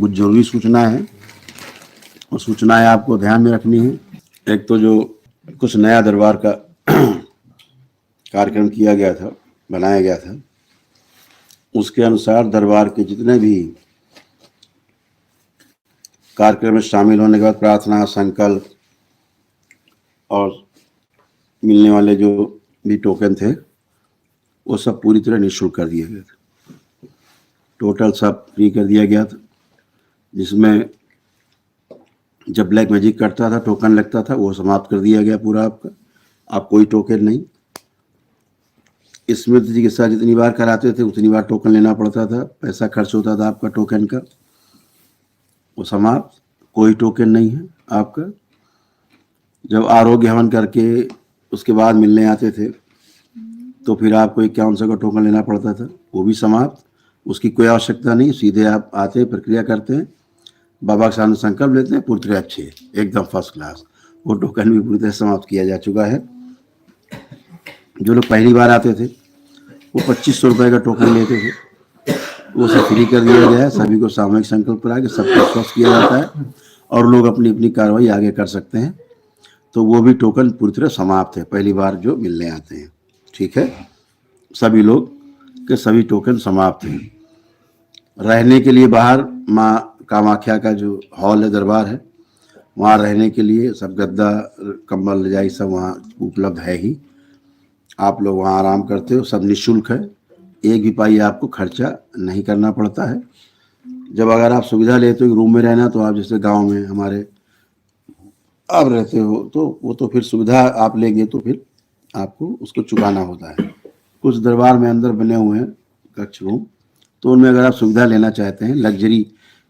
कुछ जरूरी सूचना है, और सूचनाएं आपको ध्यान में रखनी है। एक तो जो कुछ नया दरबार का कार्यक्रम किया गया था, बनाया गया था, उसके अनुसार दरबार के जितने भी कार्यक्रम में शामिल होने के बाद प्रार्थना, संकल्प और मिलने वाले जो भी टोकन थे वो सब पूरी तरह निःशुल्क कर दिया गया था। टोटल सब फ्री कर दिया गया था, जिसमें जब ब्लैक मैजिक करता था, टोकन लगता था, वो समाप्त कर दिया गया पूरा आपका। आप कोई टोकन नहीं। स्मृति चिकित्सा जितनी बार कराते थे उतनी बार टोकन लेना पड़ता था, पैसा खर्च होता था आपका टोकन का, वो समाप्त। कोई टोकन नहीं है आपका। जब आरोग्य हवन करके उसके बाद मिलने आते थे तो फिर आपको 5100 का टोकन लेना पड़ता था, वो भी समाप्त। उसकी कोई आवश्यकता नहीं, सीधे आप आते हैं, प्रक्रिया करते हैं, बाबा के सामने संकल्प लेते हैं, पूरी तरह अच्छे, एकदम फर्स्ट क्लास। वो टोकन भी पूरी तरह समाप्त किया जा चुका है। जो लोग पहली बार आते थे वो 2500 रुपये का टोकन लेते थे, वो सब फ्री कर दिया गया है। सभी को सामूहिक संकल्प करा के सबको स्वस्थ किया जाता है और लोग अपनी अपनी कार्रवाई आगे कर सकते हैं। तो वो भी टोकन पूरी तरह समाप्त है, पहली बार जो मिलने आते हैं। ठीक है, सभी लोग के सभी टोकन समाप्त हैं। रहने के लिए बाहर माँ कामाख्या का जो हॉल है, दरबार है, वहाँ रहने के लिए सब गद्दा, कंबल, रजाई सब वहाँ उपलब्ध है ही। आप लोग वहाँ आराम करते हो, सब निःशुल्क है, एक भी पाई आपको खर्चा नहीं करना पड़ता है। जब अगर आप सुविधा लेते हो रूम में रहना, तो आप जैसे गांव में हमारे आप रहते हो तो वो तो फिर सुविधा आप लेंगे तो फिर आपको उसको चुकाना होता है। कुछ दरबार में अंदर बने हुए हैं कक्ष रूम, तो उनमें अगर आप सुविधा लेना चाहते हैं लग्जरी,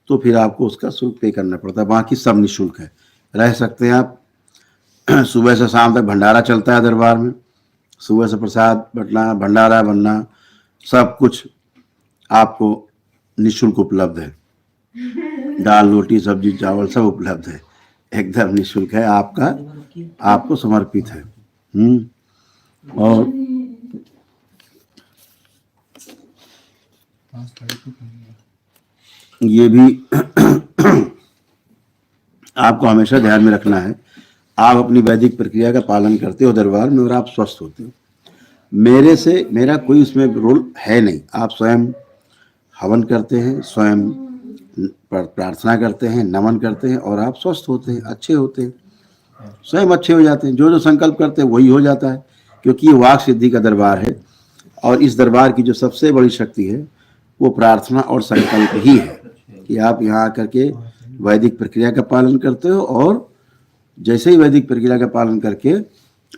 तो फिर आपको उसका शुल्क पे करना पड़ता है। बाकी सब निःशुल्क है, रह सकते हैं आप। सुबह से शाम तक भंडारा चलता है दरबार में, सुबह से प्रसाद बटना, भंडारा बनना, सब कुछ आपको निःशुल्क उपलब्ध है। दाल, रोटी, सब्जी, चावल सब उपलब्ध है, एकदम निःशुल्क है, आपका आपको समर्पित है। और ये भी आपको हमेशा ध्यान में रखना है, आप अपनी वैदिक प्रक्रिया का पालन करते हो दरबार में और आप स्वस्थ होते हो। मेरा कोई उसमें रोल है नहीं। आप स्वयं हवन करते हैं, स्वयं प्रार्थना करते हैं, नमन करते हैं और आप स्वस्थ होते हैं, अच्छे होते हैं, स्वयं अच्छे हो जाते हैं। जो जो संकल्प करते हैं वही हो जाता है, क्योंकि ये वाक सिद्धि का दरबार है। और इस दरबार की जो सबसे बड़ी शक्ति है वो प्रार्थना और संकल्प ही है, कि आप यहाँ आकर के वैदिक प्रक्रिया का पालन करते हो, और जैसे ही वैदिक प्रक्रिया का पालन करके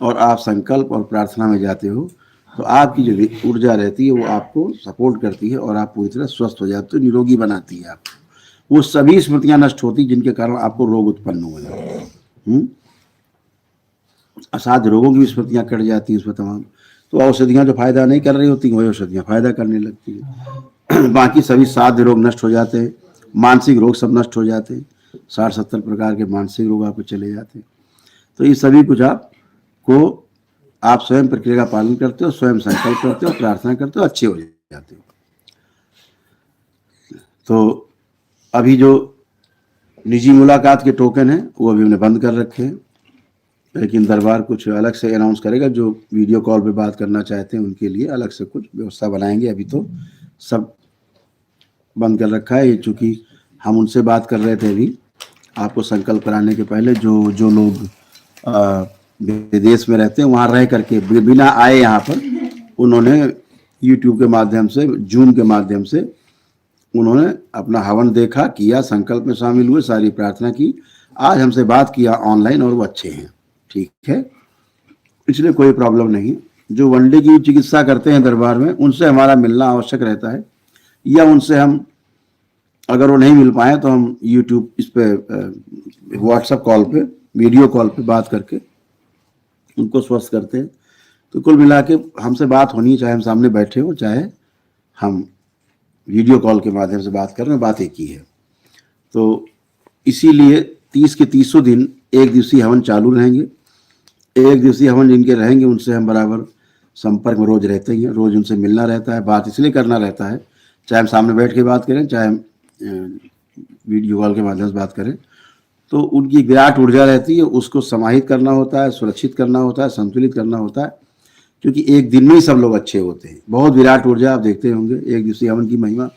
और आप संकल्प और प्रार्थना में जाते हो, तो आपकी जो ऊर्जा रहती है वो आपको सपोर्ट करती है और आप पूरी तरह स्वस्थ हो जाते हो, निरोगी बनाती है आपको। वो सभी स्मृतियां नष्ट होती जिनके कारण आपको रोग उत्पन्न हुए, असाध्य रोगों की स्मृतियां कट जाती है उसमें तमाम। तो औषधियां जो फायदा नहीं कर रही होती वही औषधियां फायदा करने लगती है। बाकी सभी साध्य रोग नष्ट हो जाते हैं, मानसिक रोग सब नष्ट हो जाते हैं, 60-70 प्रकार के मानसिक रोग आपको चले जाते हैं। तो ये सभी कुछ आपको, आप स्वयं प्रक्रिया का पालन करते हो, स्वयं संकल्प करते हो, प्रार्थना करते हो, अच्छे हो जाते हो। तो अभी जो निजी मुलाकात के टोकन हैं वो अभी हमने बंद कर रखे हैं, लेकिन दरबार कुछ अलग से अनाउंस करेगा। जो वीडियो कॉल पे बात करना चाहते हैं उनके लिए अलग से कुछ व्यवस्था बनाएंगे। अभी तो सब बंद कर रखा है, चूँकि हम उनसे बात कर रहे थे अभी आपको संकल्प कराने के पहले, जो लोग विदेश में रहते हैं, वहाँ रह करके बिना आए यहाँ पर उन्होंने यूट्यूब के माध्यम से, जूम के माध्यम से उन्होंने अपना हवन देखा, किया, संकल्प में शामिल हुए, सारी प्रार्थना की, आज हमसे बात किया ऑनलाइन और वो अच्छे हैं। ठीक है, इसलिए कोई प्रॉब्लम नहीं। जो वनडे की चिकित्सा करते हैं दरबार में, उनसे हमारा मिलना आवश्यक रहता है, या उनसे हम अगर वो नहीं मिल पाए तो हम यूट्यूब इस पे व्हाट्सएप कॉल पे, वीडियो कॉल पे बात करके उनको स्वस्थ करते हैं। तो कुल मिला के हमसे बात होनी, चाहे हम सामने बैठे हो चाहे हम वीडियो कॉल के माध्यम से बात कर रहे हैं, बात एक ही है। तो इसीलिए 30 के 30 दिन एक दिवसीय हवन चालू रहेंगे। एक दिवसीय हवन जिनके रहेंगे उनसे हम बराबर संपर्क में रोज रहते ही हैं, रोज उनसे मिलना रहता है, बात इसलिए करना रहता है, चाहे हम सामने बैठ के बात करें, चाहे हम वीडियो कॉल के माध्यम से बात करें, तो उनकी विराट ऊर्जा रहती है, उसको समाहित करना होता है, सुरक्षित करना होता है, संतुलित करना होता है, क्योंकि एक दिन में ही सब लोग अच्छे होते हैं। बहुत विराट ऊर्जा आप देखते होंगे एक दिवसीय हवन की महिमा,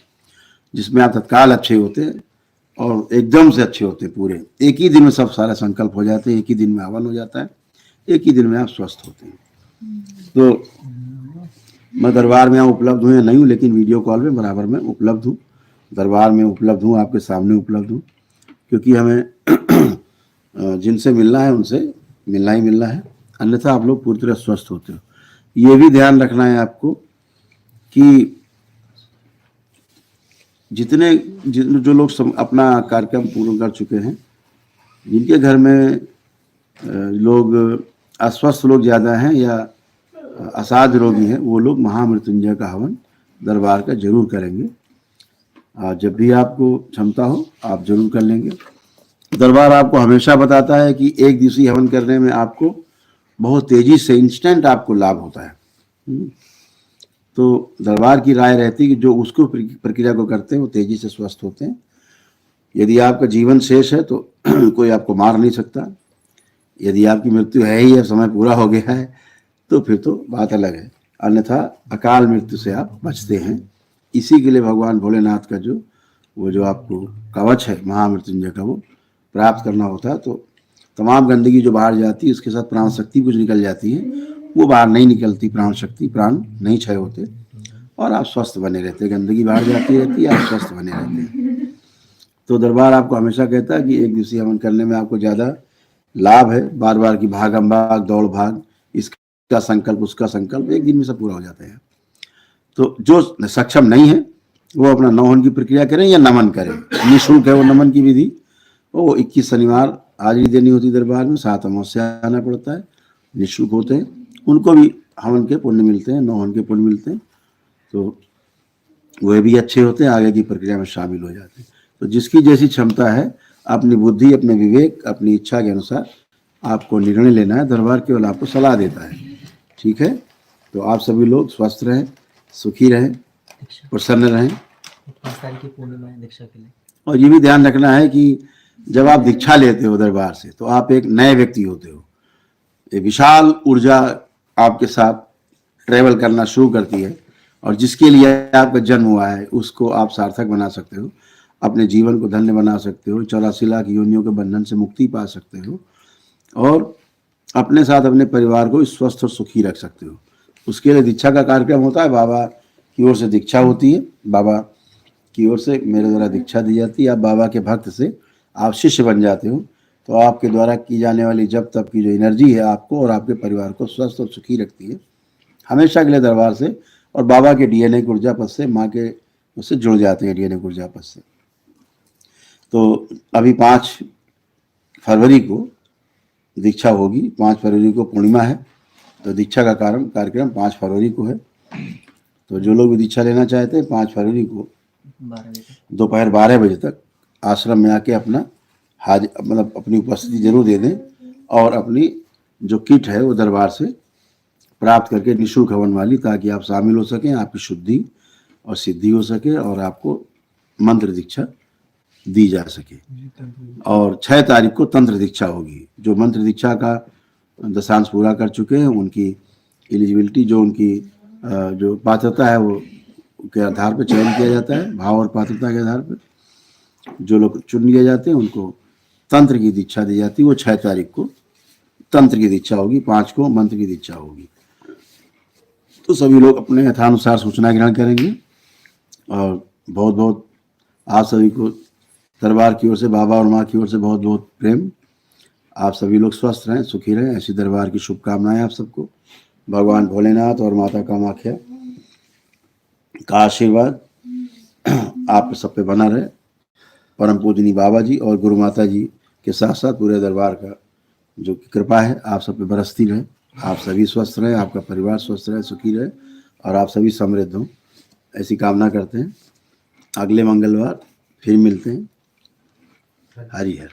जिसमें आप तत्काल अच्छे होते हैं और एकदम से अच्छे होते हैं पूरे। एक ही दिन में सब सारा संकल्प हो जाते हैं, एक ही दिन में हवन हो जाता है, एक ही दिन में आप स्वस्थ होते हैं। तो मैं दरबार में यहाँ उपलब्ध हूँ या नहीं हूँ, लेकिन वीडियो कॉल में बराबर में उपलब्ध हूँ, दरबार में उपलब्ध हूँ, आपके सामने उपलब्ध हूँ, क्योंकि हमें जिनसे मिलना है उनसे मिलना ही मिलना है, अन्यथा आप लोग पूरी तरह स्वस्थ होते हो। ये भी ध्यान रखना है आपको कि जो लोग अपना कार्यक्रम पूर्ण कर चुके हैं, जिनके घर में लोग अस्वस्थ लोग ज़्यादा हैं या असाध्य रोगी हैं, वो लोग महामृत्युंजय का हवन दरबार का जरूर करेंगे। जब भी आपको क्षमता हो आप जरूर कर लेंगे। दरबार आपको हमेशा बताता है कि एक दिवसीय हवन करने में आपको बहुत तेजी से इंस्टेंट आपको लाभ होता है। तो दरबार की राय रहती है कि जो उसको प्रक्रिया को करते हैं वो तेजी से स्वस्थ होते हैं। यदि आपका जीवन शेष है तो कोई आपको मार नहीं सकता। यदि आपकी मृत्यु है ही, समय पूरा हो गया है, तो फिर तो बात अलग है, अन्यथा अकाल मृत्यु से आप बचते हैं। इसी के लिए भगवान भोलेनाथ का जो आपको कवच है महामृत्युंजय का, वो प्राप्त करना होता है। तो तमाम गंदगी जो बाहर जाती है, उसके साथ प्राण शक्ति कुछ निकल जाती है, वो बाहर नहीं निकलती। प्राण शक्ति, प्राण नहीं क्षय होते और आप स्वस्थ बने रहते हैं। गंदगी बाहर जाती रहती है, आप स्वस्थ बने रहते हैं। तो दरबार आपको हमेशा कहता है कि एक दिवसीय हवन करने में आपको ज़्यादा लाभ है। बार बार की भागम भाग, दौड़ भाग, इसका संकल्प उसका संकल्प, एक दिन में सब पूरा हो जाता है। तो जो सक्षम नहीं है वो अपना नौहन की प्रक्रिया करें या नमन करें, निःशुल्क है वो नमन की विधि। वो 21 शनिवार हाजिरी देनी होती दरबार में, 7 अमावस्या आना पड़ता है, निःशुल्क होते हैं, उनको भी हवन के पुण्य मिलते हैं, नौहन के पुण्य मिलते हैं, तो वह भी अच्छे होते हैं, आगे की प्रक्रिया में शामिल हो जाते हैं। तो जिसकी जैसी क्षमता है, अपनी बुद्धि, अपने विवेक, अपनी इच्छा के अनुसार आपको निर्णय लेना है। दरबार केवल आपको सलाह देता है, ठीक है। तो आप सभी लोग स्वस्थ रहें, सुखी रहें, प्रसन्न रहें। दीक्षा के लिए और ये भी ध्यान रखना है कि जब आप दीक्षा लेते हो दरबार से, तो आप एक नए व्यक्ति होते हो। एक विशाल ऊर्जा आपके साथ ट्रेवल करना शुरू करती है, और जिसके लिए आपका जन्म हुआ है उसको आप सार्थक बना सकते हो, अपने जीवन को धन्य बना सकते हो, 84 लाख योनियों के बंधन से मुक्ति पा सकते हो, और अपने साथ अपने परिवार को स्वस्थ और सुखी रख सकते हो। उसके लिए दीक्षा का कार्यक्रम होता है, बाबा की ओर से दीक्षा होती है, बाबा की ओर से मेरे द्वारा दीक्षा दी जाती है। आप बाबा के भक्त से आप शिष्य बन जाते हो, तो आपके द्वारा की जाने वाली जब तब की जो एनर्जी है आपको और आपके परिवार को स्वस्थ और सुखी रखती है हमेशा के लिए दरबार से। और बाबा के डीएनए ऊर्जा पद से, माँ के उससे जुड़ जाते हैं डीएनए ऊर्जा पद से। तो अभी 5 फरवरी को दीक्षा होगी, 5 फरवरी को पूर्णिमा है, तो दीक्षा का कार्यक्रम 5 फरवरी को है। तो जो लोग भी दीक्षा लेना चाहते हैं 5 फरवरी को दोपहर 12 बजे तक आश्रम में आके अपना मतलब अपनी उपस्थिति जरूर दे दें, और अपनी जो किट है वो दरबार से प्राप्त करके, निःशुल्क हवन वाली, ताकि आप शामिल हो सकें, आपकी शुद्धि और सिद्धि हो सके और आपको मंत्र दीक्षा दी जा सके। और 6 तारीख को तंत्र दीक्षा होगी। जो मंत्र दीक्षा का दशांश पूरा कर चुके हैं उनकी एलिजिबिलिटी, जो उनकी जो पात्रता है वो के आधार पर चयन किया जाता है, भाव और पात्रता के आधार पर जो लोग चुन लिए जाते हैं उनको तंत्र की दीक्षा दी जाती है। वो 6 तारीख को तंत्र की दीक्षा होगी, 5 को मंत्र की दीक्षा होगी। तो सभी लोग अपने यथानुसार सूचना ग्रहण करेंगे। और बहुत बहुत आप सभी को दरबार की ओर से, बाबा और माँ की ओर से बहुत बहुत प्रेम। आप सभी लोग स्वस्थ रहें, सुखी रहें, ऐसी दरबार की शुभकामनाएं आप सबको। भगवान भोलेनाथ और माता कामाख्या का आशीर्वाद आप सब पे बना रहे। परम पूजनी बाबा जी और गुरु माता जी के साथ साथ पूरे दरबार का जो कृपा है आप सब पे बरसती रहे। आप सभी स्वस्थ रहें, आपका परिवार स्वस्थ रहे, सुखी रहे, और आप सभी समृद्ध हों, ऐसी कामना करते हैं। अगले मंगलवार फिर मिलते हैं। हरि हर।